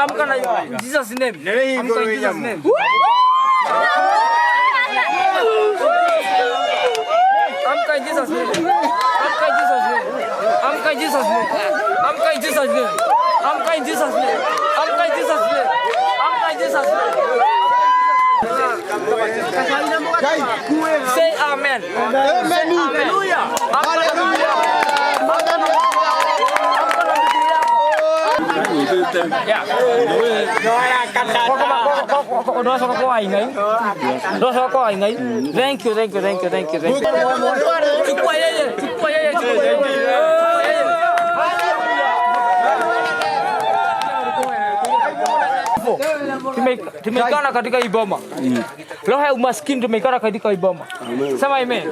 I'm gonna Jesus' name. I'm gonna Jesus' name. I'm going Jesus' name. I'm going Jesus' name. I'm going Jesus' name. I'm going Jesus' name. I'm going Jesus' name. I'm going Jesus' name. I'm going Jesus' name. Say amen. Say hallelujah. Thank you. Tumekana katika iboma. Roho ya umaskini tumekana katika iboma. Sema amen.